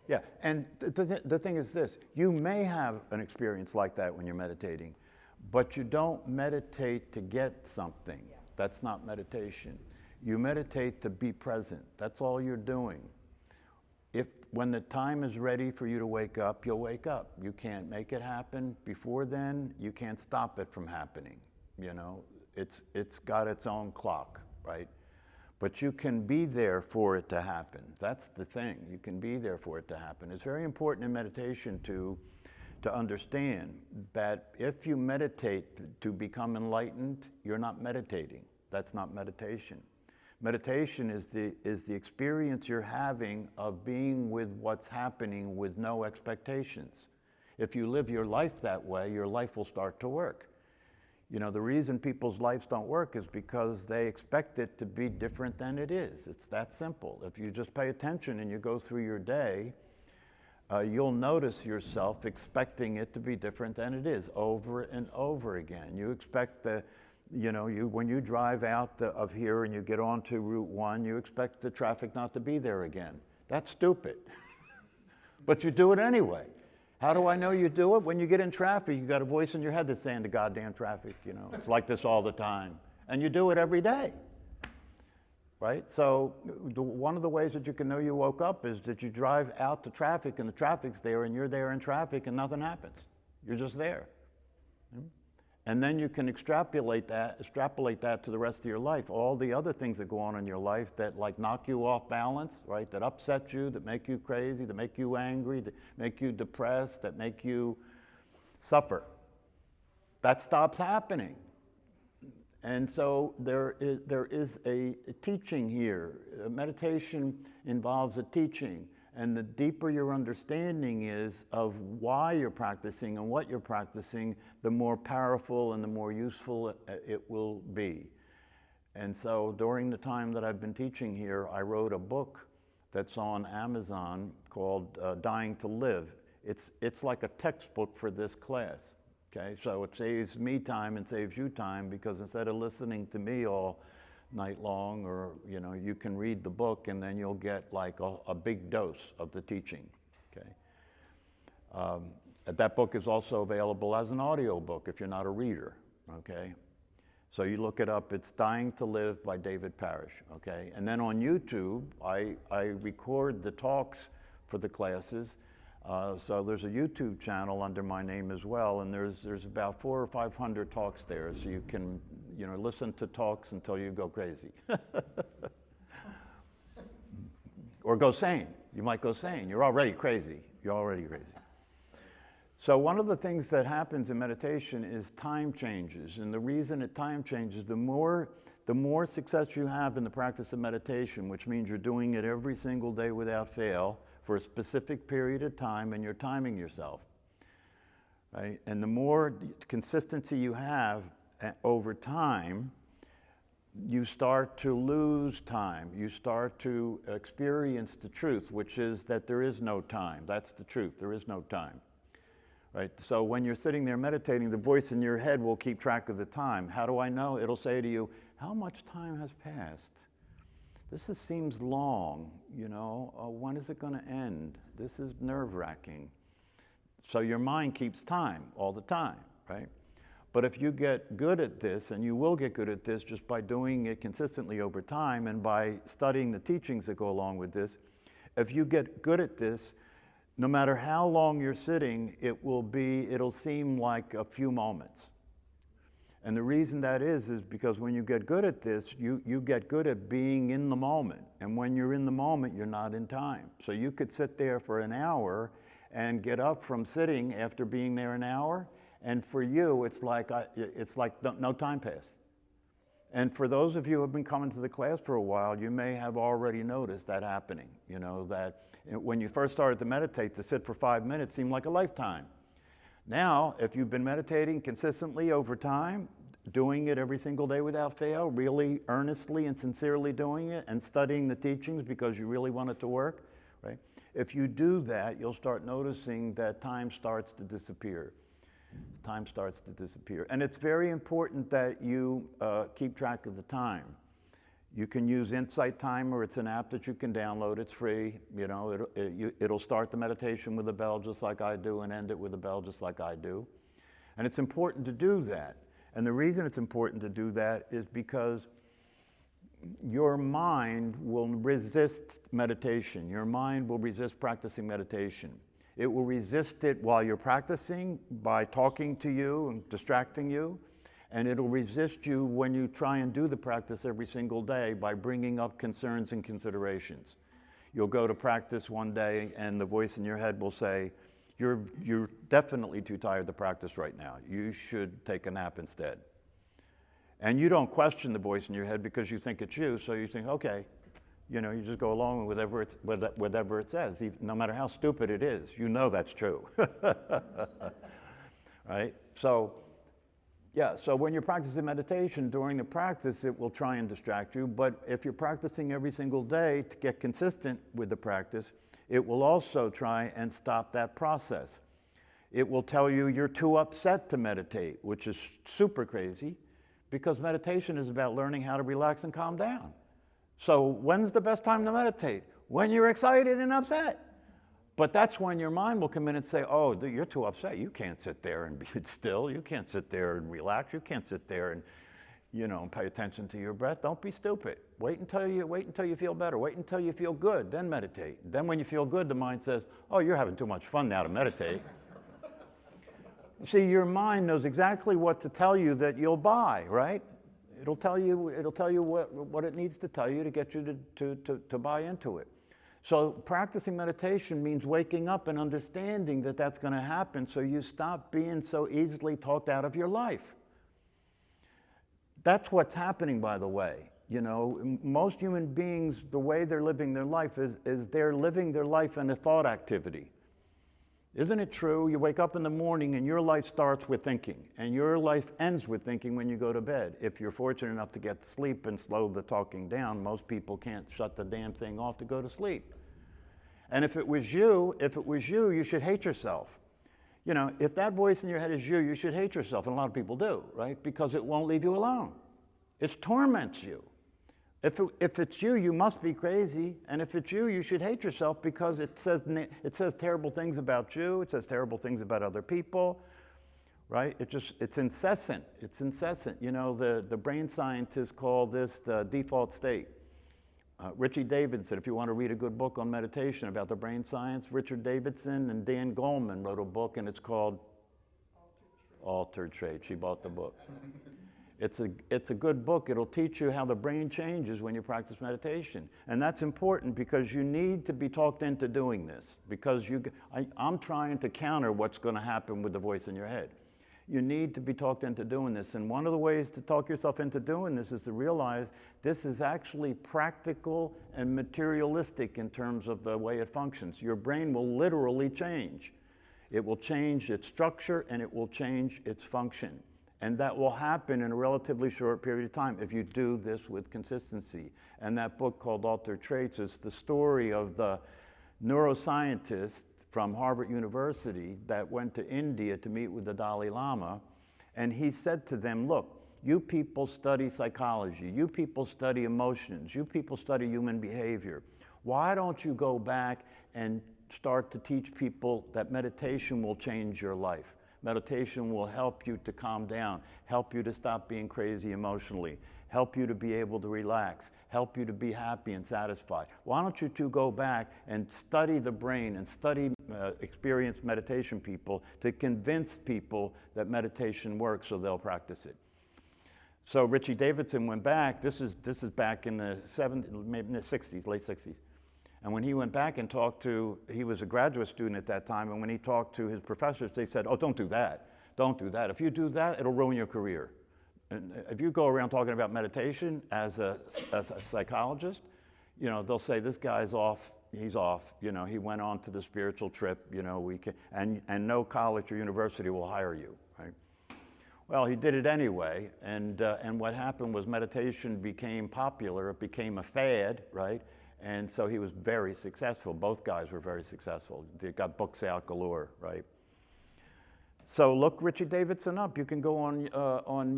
Yeah, and the thing is this, you may have an experience like that when you're meditating, but you don't meditate to get something. That's not meditation. You meditate to be present. That's all you're doing. When the time is ready for you to wake up, you'll wake up. You can't make it happen. Before then, you can't stop it from happening. You know, it's got its own clock, right? But you can be there for it to happen. That's the thing. You can be there for it to happen. It's very important in meditation to understand that if you meditate to become enlightened, you're not meditating. That's not meditation. Meditation is the experience you're having of being with what's happening with no expectations. If you live your life that way, your life will start to work. You know, the reason people's lives don't work is because they expect it to be different than it is. It's that simple. If you just pay attention and you go through your day, you'll notice yourself expecting it to be different than it is over and over again. You expect when you drive out of here and you get onto Route 1, you expect the traffic not to be there again. That's stupid. But you do it anyway. How do I know you do it? When you get in traffic, you got a voice in your head that's saying the goddamn traffic, you know, it's like this all the time. And you do it every day, right? So one of the ways that you can know you woke up is that you drive out to traffic and the traffic's there and you're there in traffic and nothing happens. You're just there. And then you can extrapolate that to the rest of your life. All the other things that go on in your life that like knock you off balance, right? That upset you, that make you crazy, that make you angry, that make you depressed, that make you suffer. That stops happening. And so there is a teaching here. Meditation involves a teaching. And the deeper your understanding is of why you're practicing and what you're practicing, the more powerful and the more useful it will be. And so during the time that I've been teaching here, I wrote a book that's on Amazon called Dying to Live. It's like a textbook for this class, okay? So it saves me time and saves you time because instead of listening to me all night long, or you know, you can read the book and then you'll get like a big dose of the teaching. Okay, that book is also available as an audio book if you're not a reader. Okay, so you look it up. It's Dying to Live by David Parrish. Okay, and then on YouTube, I record the talks for the classes. So there's a YouTube channel under my name as well, and there's about 400 or 500 talks there, so you can listen to talks until you go crazy, or go sane. You might go sane. You're already crazy. You're already crazy. So one of the things that happens in meditation is time changes, and the reason that time changes, the more success you have in the practice of meditation, which means you're doing it every single day without fail, for a specific period of time, and you're timing yourself, right? And the more consistency you have over time, you start to lose time. You start to experience the truth, which is that there is no time. That's the truth. There is no time, right? So when you're sitting there meditating, the voice in your head will keep track of the time. How do I know? It'll say to you, how much time has passed? This seems long, you know, when is it going to end? This is nerve-wracking. So your mind keeps time all the time, right? But if you get good at this, and you will get good at this just by doing it consistently over time and by studying the teachings that go along with this, if you get good at this, no matter how long you're sitting, it'll seem like a few moments. And the reason that is because when you get good at this, you get good at being in the moment. And when you're in the moment, you're not in time. So you could sit there for an hour and get up from sitting after being there an hour. And for you, it's like no time passed. And for those of you who have been coming to the class for a while, you may have already noticed that happening. You know, that when you first started to meditate, to sit for 5 minutes seemed like a lifetime. Now, if you've been meditating consistently over time, doing it every single day without fail, really earnestly and sincerely doing it, and studying the teachings because you really want it to work, right? If you do that, you'll start noticing that time starts to disappear. Time starts to disappear. And it's very important that you keep track of the time. You can use Insight Timer. It's an app that you can download. It's free. You know, it'll start the meditation with a bell just like I do and end it with a bell just like I do. And it's important to do that. And the reason it's important to do that is because your mind will resist meditation. Your mind will resist practicing meditation. It will resist it while you're practicing by talking to you and distracting you. And it'll resist you when you try and do the practice every single day by bringing up concerns and considerations. You'll go to practice one day and the voice in your head will say, you're definitely too tired to practice right now. You should take a nap instead. And you don't question the voice in your head because you think it's you, so you think, okay, you know, you just go along with whatever it says, even, no matter how stupid it is. You know that's true. Right? So, yeah, so when you're practicing meditation, during the practice, it will try and distract you. But if you're practicing every single day to get consistent with the practice, it will also try and stop that process. It will tell you you're too upset to meditate, which is super crazy, because meditation is about learning how to relax and calm down. So when's the best time to meditate? When you're excited and upset. But that's when your mind will come in and say, oh, you're too upset. You can't sit there and be still. You can't sit there and relax. You can't sit there and, you know, pay attention to your breath. Don't be stupid. Wait until you feel better. Wait until you feel good, then meditate. Then when you feel good, the mind says, oh, you're having too much fun now to meditate. See, your mind knows exactly what to tell you that you'll buy, right? It'll tell you what it needs to tell you to get you to buy into it. So practicing meditation means waking up and understanding that that's going to happen, so you stop being so easily talked out of your life. That's what's happening, by the way. You know, most human beings, the way they're living their life is they're living their life in a thought activity. Isn't it true? You wake up in the morning and your life starts with thinking, and your life ends with thinking when you go to bed. If you're fortunate enough to get sleep and slow the talking down, most people can't shut the damn thing off to go to sleep. And if it was you, you should hate yourself. You know, if that voice in your head is you should hate yourself, and a lot of people do, right? Because it won't leave you alone. It torments you. If it's you, you must be crazy, and if it's you should hate yourself because it says terrible things about you, it says terrible things about other people, right? It's incessant. It's incessant. You know, the brain scientists call this the default state. Richie Davidson, if you want to read a good book on meditation about the brain science, Richard Davidson and Dan Goleman wrote a book, and it's called Altered Trait. She bought the book. It's a good book. It'll teach you how the brain changes when you practice meditation. And that's important because you need to be talked into doing this, because I'm trying to counter what's going to happen with the voice in your head. You need to be talked into doing this. And one of the ways to talk yourself into doing this is to realize this is actually practical and materialistic in terms of the way it functions. Your brain will literally change. It will change its structure and it will change its function. And that will happen in a relatively short period of time if you do this with consistency. And that book called Altered Traits is the story of the neuroscientist from Harvard University that went to India to meet with the Dalai Lama. And he said to them, look, you people study psychology, you people study emotions, you people study human behavior. Why don't you go back and start to teach people that meditation will change your life? Meditation will help you to calm down, help you to stop being crazy emotionally, help you to be able to relax, help you to be happy and satisfied. Why don't you two go back and study the brain and study experienced meditation people to convince people that meditation works so they'll practice it. So Richie Davidson went back, this is back in the 70s, maybe in the 60s, late 60s. And when he went back and talked to, he was a graduate student at that time, and when he talked to his professors, they said, oh, don't do that. Don't do that. If you do that, it'll ruin your career. And if you go around talking about meditation as a psychologist, you know, they'll say, this guy's off, he's off. You know, he went on to the spiritual trip, you know, and no college or university will hire you, right? Well, he did it anyway, and what happened was meditation became popular. It became a fad, right? And so he was very successful. Both guys were very successful. They got books out galore, right? So look Richie Davidson up. You can go on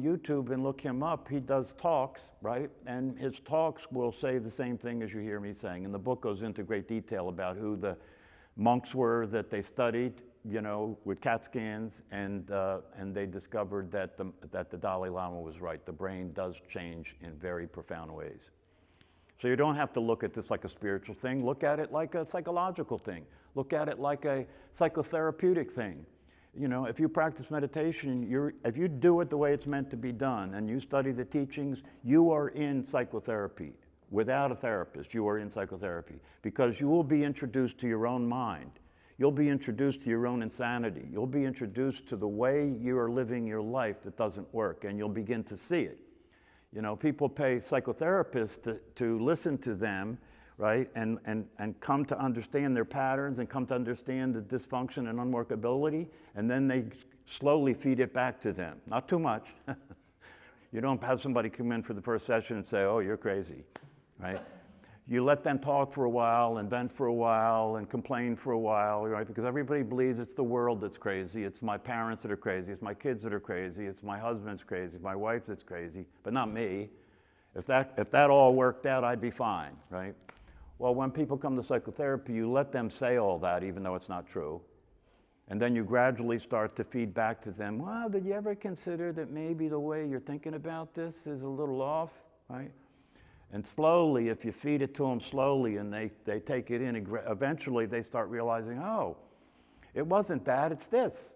YouTube and look him up. He does talks, right? And his talks will say the same thing as you hear me saying. And the book goes into great detail about who the monks were that they studied, you know, with CAT scans, and they discovered that the Dalai Lama was right. The brain does change in very profound ways. So you don't have to look at this like a spiritual thing. Look at it like a psychological thing. Look at it like a psychotherapeutic thing. You know, if you practice meditation, if you do it the way it's meant to be done and you study the teachings, you are in psychotherapy. Without a therapist, you are in psychotherapy because you will be introduced to your own mind. You'll be introduced to your own insanity. You'll be introduced to the way you are living your life that doesn't work, and you'll begin to see it. You know, people pay psychotherapists to listen to them, right, and come to understand their patterns and come to understand the dysfunction and unworkability, and then they slowly feed it back to them. Not too much. You don't have somebody come in for the first session and say, oh, you're crazy, right? You let them talk for a while and vent for a while and complain for a while, right? Because everybody believes it's the world that's crazy. It's my parents that are crazy. It's my kids that are crazy. It's my husband's crazy. It's my wife that's crazy, but not me. If that all worked out, I'd be fine, right? Well, when people come to psychotherapy, you let them say all that, even though it's not true. And then you gradually start to feed back to them, well, did you ever consider that maybe the way you're thinking about this is a little off, right? And slowly, if you feed it to them slowly and they take it in, eventually they start realizing, oh, it wasn't that, it's this.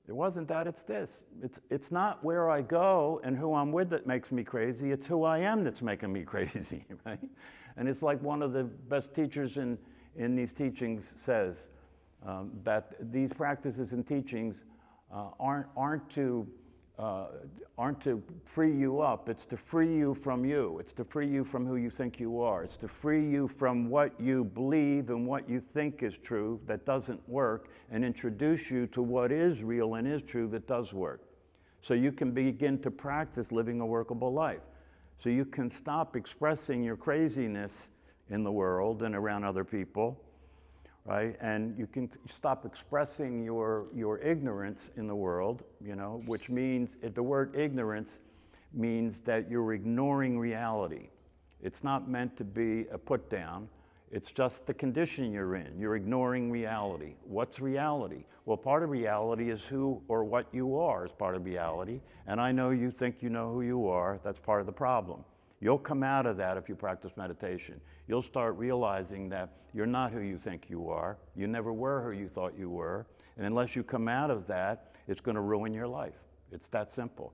It wasn't that, it's this. It's not where I go and who I'm with that makes me crazy, it's who I am that's making me crazy, right? And it's like one of the best teachers in these teachings says, that these practices and teachings aren't to free you up. It's to free you from you. It's to free you from who you think you are. It's to free you from what you believe and what you think is true that doesn't work, and introduce you to what is real and is true that does work. So you can begin to practice living a workable life. So you can stop expressing your craziness in the world and around other people, right? And you can stop expressing your ignorance in the world, you know, which means, the word ignorance means that you're ignoring reality. It's not meant to be a put down. It's just the condition you're in. You're ignoring reality. What's reality? Well, part of reality is who or what you are is part of reality. And I know you think you know who you are. That's part of the problem. You'll come out of that if you practice meditation. You'll start realizing that you're not who you think you are. You never were who you thought you were. And unless you come out of that, it's going to ruin your life. It's that simple.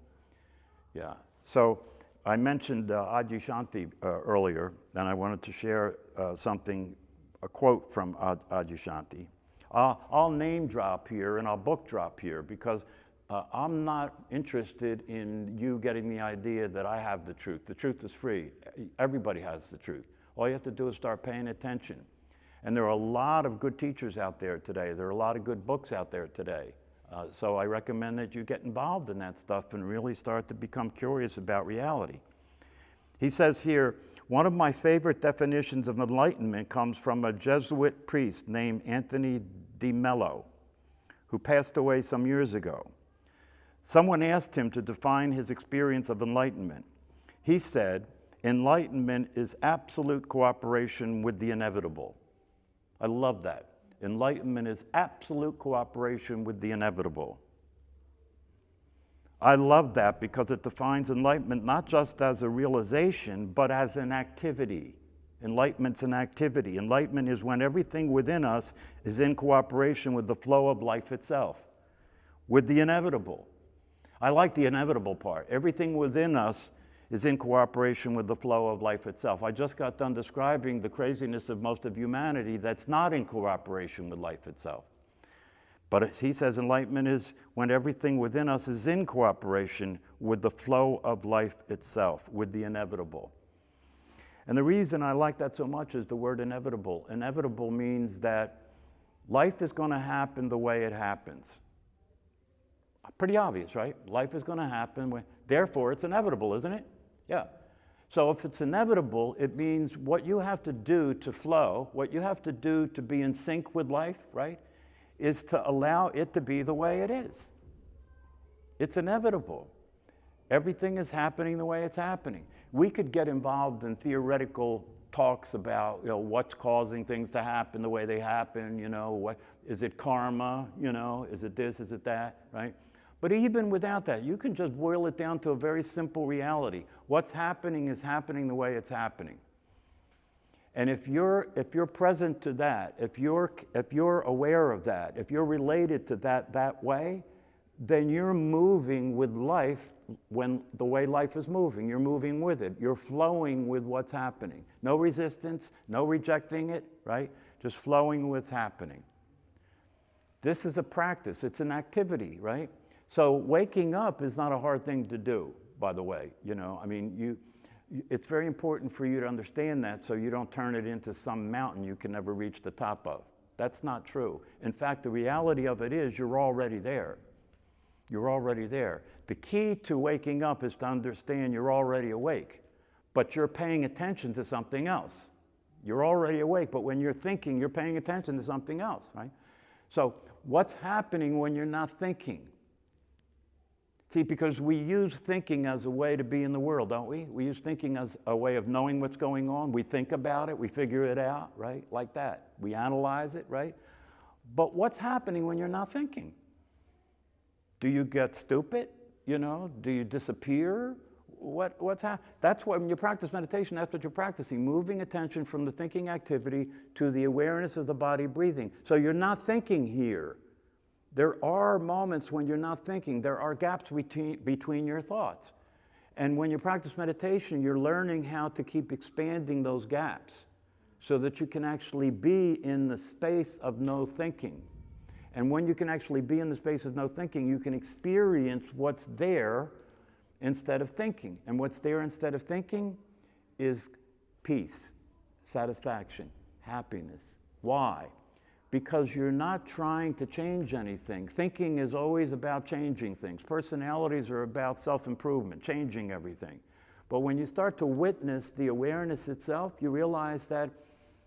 Yeah. So I mentioned Adyashanti earlier, and I wanted to share a quote from Adyashanti. I'll name drop here and I'll book drop here because I'm not interested in you getting the idea that I have the truth. The truth is free. Everybody has the truth. All you have to do is start paying attention. And there are a lot of good teachers out there today. There are a lot of good books out there today. So I recommend that you get involved in that stuff and really start to become curious about reality. He says here, one of my favorite definitions of enlightenment comes from a Jesuit priest named Anthony de Mello, who passed away some years ago. Someone asked him to define his experience of enlightenment. He said, enlightenment is absolute cooperation with the inevitable. I love that. Enlightenment is absolute cooperation with the inevitable. I love that because it defines enlightenment not just as a realization, but as an activity. Enlightenment's an activity. Enlightenment is when everything within us is in cooperation with the flow of life itself, with the inevitable. I like the inevitable part. Everything within us is in cooperation with the flow of life itself. I just got done describing the craziness of most of humanity that's not in cooperation with life itself. But he says enlightenment is when everything within us is in cooperation with the flow of life itself, with the inevitable. And the reason I like that so much is the word inevitable. Inevitable means that life is going to happen the way it happens. Pretty obvious, right? Life is going to happen, therefore it's inevitable, isn't it? Yeah. So if it's inevitable, it means what you have to do to flow, what you have to do to be in sync with life, right, is to allow it to be the way it is, It's inevitable. Everything is happening the way it's happening. We could get involved in theoretical talks about, what's causing things to happen the way they happen, what is it, karma, is it this, is it that, right? But even without that, you can just boil it down to a very simple reality. What's happening is happening the way it's happening. And if you're present to that, if you're aware of that, if you're related to that way, then you're moving with life when the way life is moving. You're moving with it. You're flowing with what's happening. No resistance, no rejecting it, right? Just flowing with what's happening. This is a practice. It's an activity, right? So waking up is not a hard thing to do, by the way. It's very important for you to understand that so you don't turn it into some mountain you can never reach the top of. That's not true. In fact, the reality of it is you're already there. You're already there. The key to waking up is to understand you're already awake, but you're paying attention to something else. You're already awake, but when you're thinking, you're paying attention to something else, right? So what's happening when you're not thinking? See, because we use thinking as a way to be in the world, don't we? We use thinking as a way of knowing what's going on. We think about it, we figure it out, right? Like that. We analyze it, right? But what's happening when you're not thinking? Do you get stupid? Do you disappear? What's happening? That's what, when you practice meditation, that's what you're practicing, moving attention from the thinking activity to the awareness of the body breathing. So you're not thinking here. There are moments when you're not thinking. There are gaps between your thoughts. And when you practice meditation, you're learning how to keep expanding those gaps so that you can actually be in the space of no thinking. And when you can actually be in the space of no thinking, you can experience what's there instead of thinking. And what's there instead of thinking is peace, satisfaction, happiness. Why? Because you're not trying to change anything. Thinking is always about changing things. Personalities are about self-improvement, changing everything. But when you start to witness the awareness itself, you realize that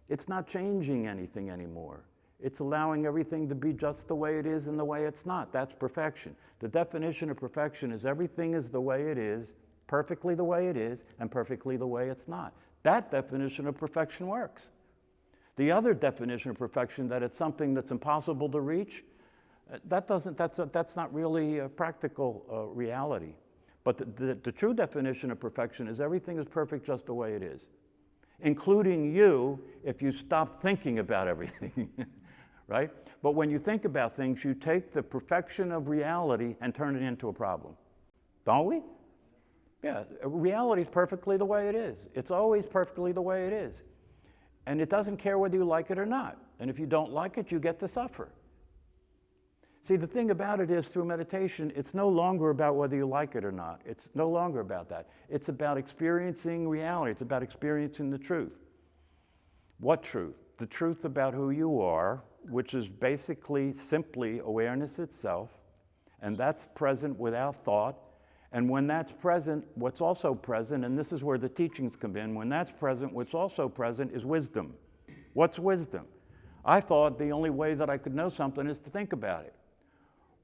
it's not changing anything anymore. It's allowing everything to be just the way it is and the way it's not. That's perfection. The definition of perfection is everything is the way it is, perfectly the way it is, and perfectly the way it's not. That definition of perfection works. The other definition of perfection, that it's something that's impossible to reach, that's not really a practical reality. But the true definition of perfection is everything is perfect just the way it is, including you if you stop thinking about everything. Right? But when you think about things, you take the perfection of reality and turn it into a problem. Don't we? Yeah, reality is perfectly the way it is. It's always perfectly the way it is. And it doesn't care whether you like it or not. And if you don't like it, you get to suffer. See, the thing about it is, through meditation, it's no longer about whether you like it or not. It's no longer about that. It's about experiencing reality. It's about experiencing the truth. What truth? The truth about who you are, which is basically simply awareness itself, and that's present without thought. And when that's present, what's also present, and this is where the teachings come in, when that's present, what's also present is wisdom. What's wisdom? I thought the only way that I could know something is to think about it.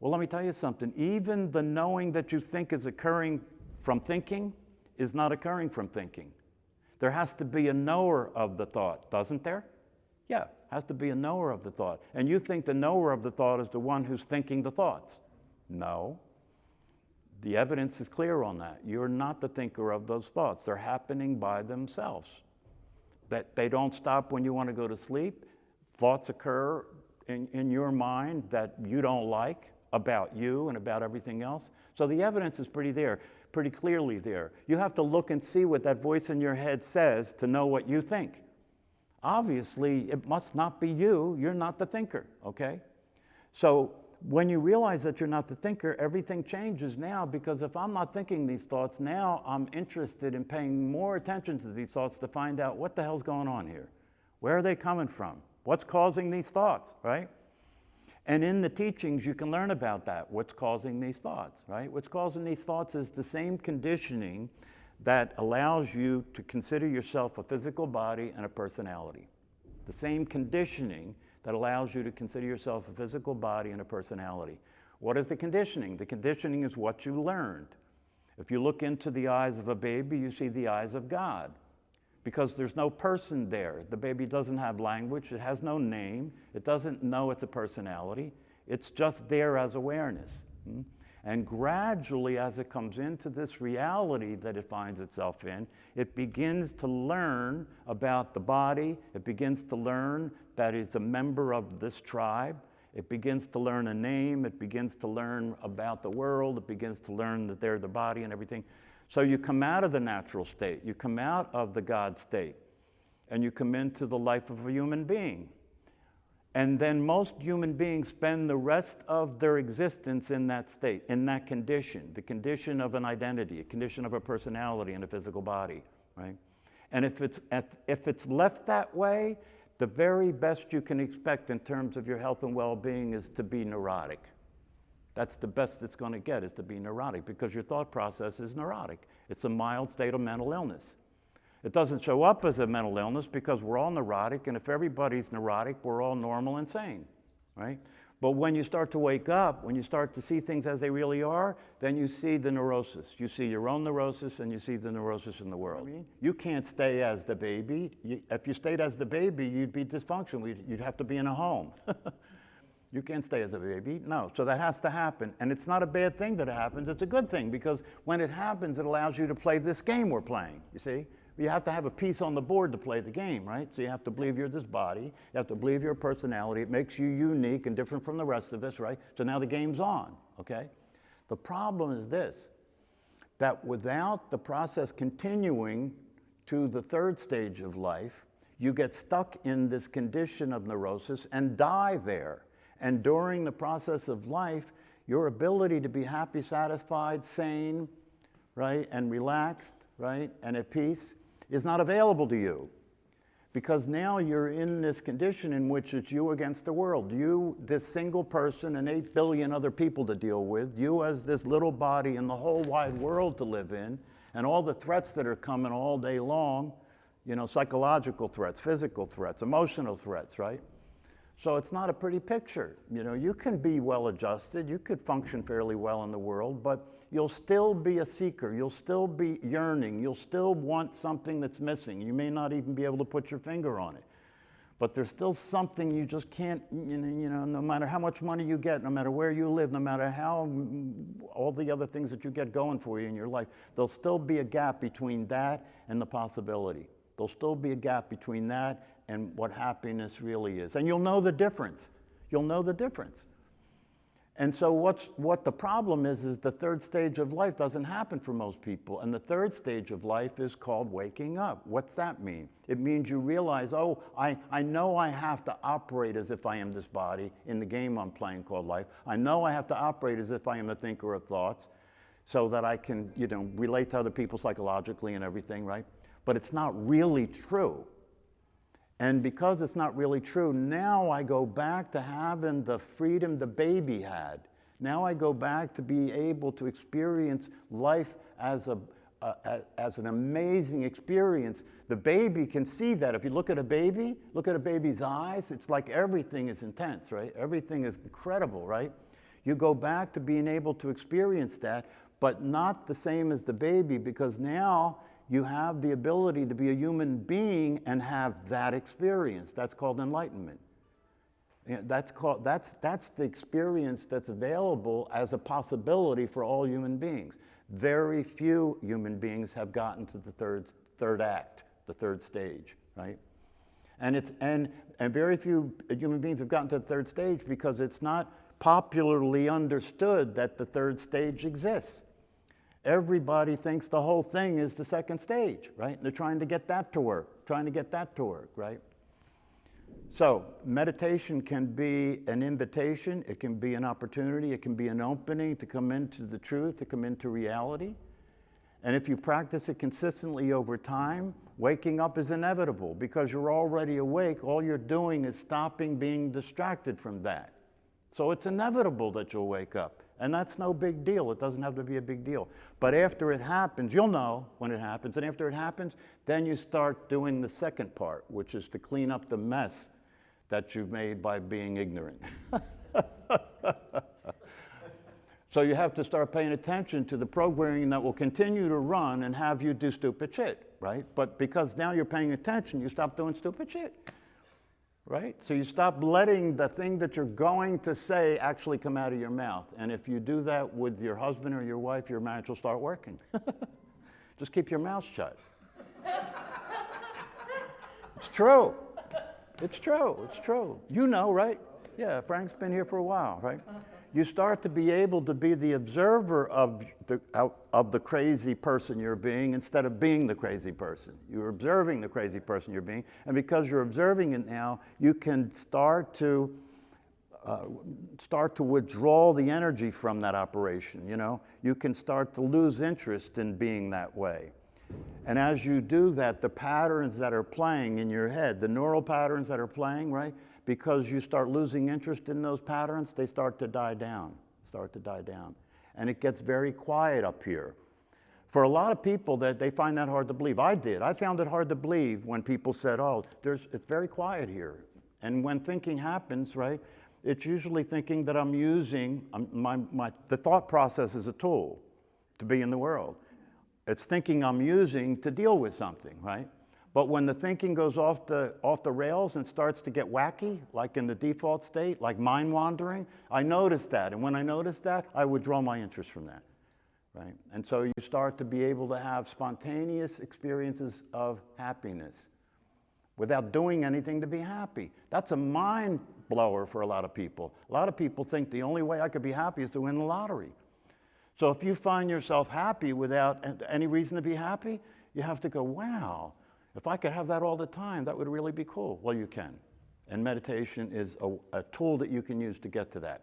Well, let me tell you something. Even the knowing that you think is occurring from thinking is not occurring from thinking. There has to be a knower of the thought, doesn't there? Yeah, has to be a knower of the thought. And you think the knower of the thought is the one who's thinking the thoughts. No. The evidence is clear on that. You're not the thinker of those thoughts. They're happening by themselves. That they don't stop when you want to go to sleep. Thoughts occur in your mind that you don't like about you and about everything else. So the evidence is pretty clearly there. You have to look and see what that voice in your head says to know what you think. Obviously, it must not be you. You're not the thinker, okay? So when you realize that you're not the thinker, everything changes now, because if I'm not thinking these thoughts, now I'm interested in paying more attention to these thoughts to find out what the hell's going on here. Where are they coming from? What's causing these thoughts, right? And in the teachings, you can learn about that, what's causing these thoughts, right? What's causing these thoughts is the same conditioning that allows you to consider yourself a physical body and a personality. The same conditioning that allows you to consider yourself a physical body and a personality. What is the conditioning? The conditioning is what you learned. If you look into the eyes of a baby, you see the eyes of God, because there's no person there. The baby doesn't have language. It has no name. It doesn't know it's a personality. It's just there as awareness. And gradually, as it comes into this reality that it finds itself in, it begins to learn about the body. It begins to learn that it's a member of this tribe. It begins to learn a name. It begins to learn about the world. It begins to learn that they're the body and everything. So you come out of the natural state. You come out of the God state. And you come into the life of a human being. And then most human beings spend the rest of their existence in that state, in that condition, the condition of an identity, a condition of a personality and a physical body, right? And if it's left that way, the very best you can expect in terms of your health and well-being is to be neurotic. That's the best it's going to get, is to be neurotic, because your thought process is neurotic. It's a mild state of mental illness. It doesn't show up as a mental illness because we're all neurotic, and if everybody's neurotic, we're all normal and sane, right? But when you start to wake up, when you start to see things as they really are, then you see the neurosis. You see your own neurosis, and you see the neurosis in the world. You can't stay as the baby. If you stayed as the baby, you'd be dysfunctional. You'd have to be in a home. You can't stay as a baby. No, so that has to happen. And it's not a bad thing that it happens. It's a good thing, because when it happens, it allows you to play this game we're playing, you see? You have to have a piece on the board to play the game, right? So you have to believe you're this body. You have to believe you're a personality. It makes you unique and different from the rest of us, right? So now the game's on, okay? The problem is this, that without the process continuing to the third stage of life, you get stuck in this condition of neurosis and die there. And during the process of life, your ability to be happy, satisfied, sane, right, and relaxed, right, and at peace is not available to you, because now you're in this condition in which it's you against the world. You, this single person, and 8 billion other people to deal with, you as this little body in the whole wide world to live in, and all the threats that are coming all day long, you know, psychological threats, physical threats, emotional threats, right? So it's not a pretty picture. You know, you can be well adjusted, you could function fairly well in the world, but you'll still be a seeker, you'll still be yearning, you'll still want something that's missing. You may not even be able to put your finger on it, but there's still something you just can't, you know, no matter how much money you get, no matter where you live, no matter how, all the other things that you get going for you in your life, there'll still be a gap between that and the possibility. There'll still be a gap between that and what happiness really is. And you'll know the difference. You'll know the difference. And so what the problem is the third stage of life doesn't happen for most people. And the third stage of life is called waking up. What's that mean? It means you realize, oh, I know I have to operate as if I am this body in the game I'm playing called life. I know I have to operate as if I am a thinker of thoughts so that I can, you know, relate to other people psychologically and everything, right? But it's not really true. And because it's not really true, now I go back to having the freedom the baby had. Now I go back to be able to experience life as an amazing experience. The baby can see that. If you look at a baby's eyes, it's like everything is intense, right? Everything is incredible, right? You go back to being able to experience that, but not the same as the baby, because now you have the ability to be a human being and have that experience. That's called enlightenment. That's the experience that's available as a possibility for all human beings. Very few human beings have gotten to the third act, the third stage, right? And very few human beings have gotten to the third stage because it's not popularly understood that the third stage exists. Everybody thinks the whole thing is the second stage, right? They're trying to get that to work, right? So meditation can be an invitation, it can be an opportunity, it can be an opening to come into the truth, to come into reality. And if you practice it consistently over time, waking up is inevitable because you're already awake. All you're doing is stopping being distracted from that. So it's inevitable that you'll wake up. And that's no big deal. It doesn't have to be a big deal. But after it happens, you'll know when it happens. And after it happens, then you start doing the second part, which is to clean up the mess that you've made by being ignorant. So you have to start paying attention to the programming that will continue to run and have you do stupid shit, right? But because now you're paying attention, you stop doing stupid shit, right? So you stop letting the thing that you're going to say actually come out of your mouth. And if you do that with your husband or your wife, your marriage will start working. Just keep your mouth shut. It's true. It's true. It's true. You know, right? Yeah, Frank's been here for a while, right? You start to be able to be the observer of the crazy person you're being instead of being the crazy person. You're observing the crazy person you're being, and because you're observing it now, you can start to withdraw the energy from that operation, you know? You can start to lose interest in being that way. And as you do that, the patterns that are playing in your head, the neural patterns that are playing, right? Because you start losing interest in those patterns, they start to die down, And it gets very quiet up here. For a lot of people, that they find that hard to believe. I did. I found it hard to believe when people said, oh, it's very quiet here. And when thinking happens, right, it's usually thinking that I'm using, the thought process is a tool to be in the world. It's thinking I'm using to deal with something, right? But when the thinking goes off the rails and starts to get wacky, like in the default state, like mind wandering, I notice that. And when I notice that, I withdraw my interest from that, right? And so you start to be able to have spontaneous experiences of happiness without doing anything to be happy. That's a mind blower for a lot of people. A lot of people think the only way I could be happy is to win the lottery. So if you find yourself happy without any reason to be happy, you have to go, wow, if I could have that all the time, that would really be cool. Well, you can. And meditation is a tool that you can use to get to that.